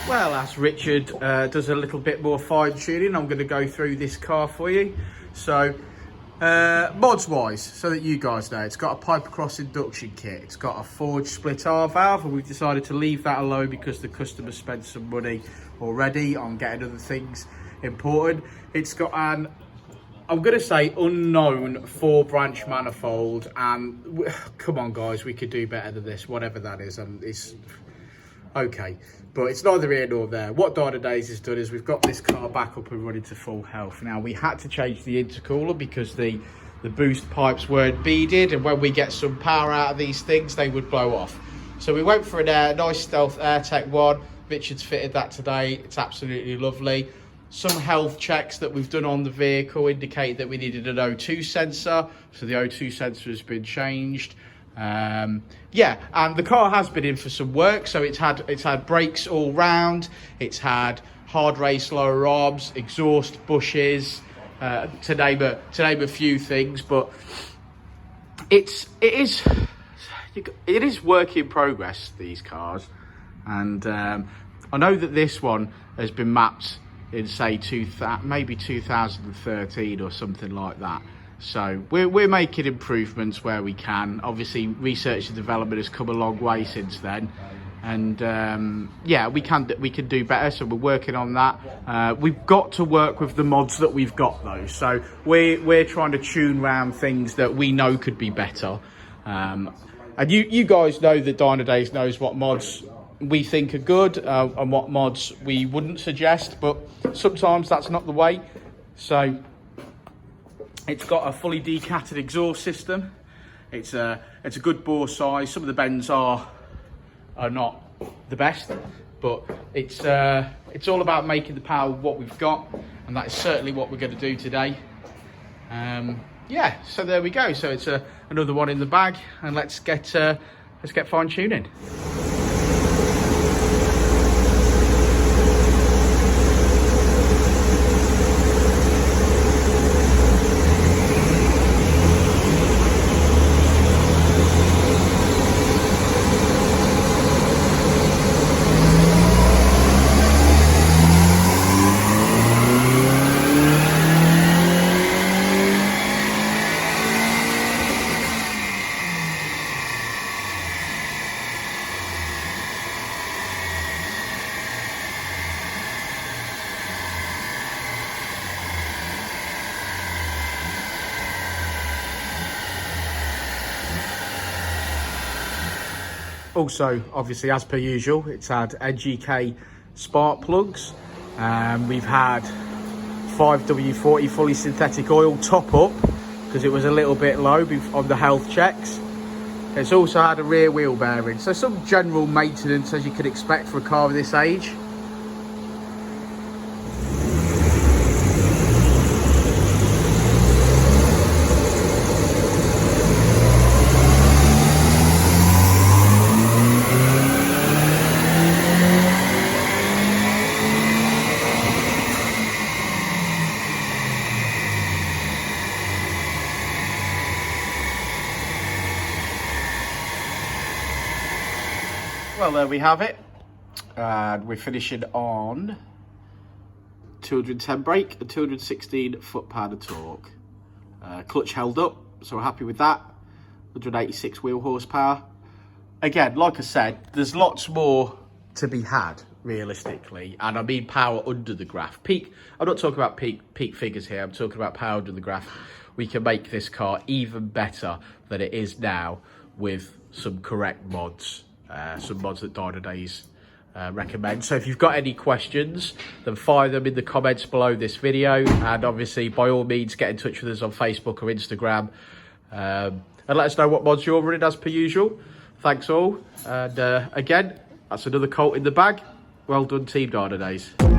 Well, as Richard does a little bit more fine tuning, I'm going to go through this car for you. So, mods wise, so that you guys know, it's got a pipe across induction kit, it's got a forged split R valve, and we've decided to leave that alone because the customer spent some money already on getting other things important. It's got an, I'm going to say, unknown 4-branch manifold, and come on guys, we could do better than this, whatever that is. It's okay, but it's neither here nor there. What Dynodaze has done is we've got this car back up and running to full health. Now, we had to change the intercooler because the boost pipes weren't beaded, and when we get some power out of these things, they would blow off. So we went for a nice stealth Airtec one. Richard's fitted that today. It's absolutely lovely. Some health checks that we've done on the vehicle indicate that we needed an O2 sensor, so the O2 sensor has been changed. Yeah, and the car has been in for some work, so it's had brakes all round, it's had Hardrace lower arms, exhaust bushes, to name a few things, but it is work in progress, these cars. And I know that this one has been mapped in, say, maybe 2013 or something like that. So we're making improvements where we can. Obviously, research and development has come a long way since then, and yeah, we can do better. So we're working on that. We've got to work with the mods that we've got though. So we're trying to tune around things that we know could be better. And you guys know that Dynodaze knows what mods we think are good and what mods we wouldn't suggest, but sometimes that's not the way. So it's got a fully decatted exhaust system. It's a good bore size. Some of the bends are not the best, but it's all about making the power of what we've got, and that is certainly what we're going to do today. Yeah, so there we go. So it's another one in the bag, and let's get fine tuning. Also, obviously, as per usual, it's had NGK spark plugs. We've had 5W40 fully synthetic oil top up because it was a little bit low on the health checks. It's also had a rear wheel bearing. So some general maintenance as you could expect for a car of this age. Well, there we have it, and we're finishing on 210 brake and 216 foot-pound of torque. Clutch held up, so we're happy with that. 186 wheel horsepower. Again, like I said, there's lots more to be had, realistically, and I mean power under the graph. I'm not talking about peak figures here, I'm talking about power under the graph. We can make this car even better than it is now with some correct mods. Some mods that Dynodaze recommend. So if you've got any questions, then fire them in the comments below this video, and obviously by all means get in touch with us on Facebook or Instagram, and let us know what mods you're running as per usual. Thanks all, and again, that's another Colt in the bag. Well done, Team Dynodaze.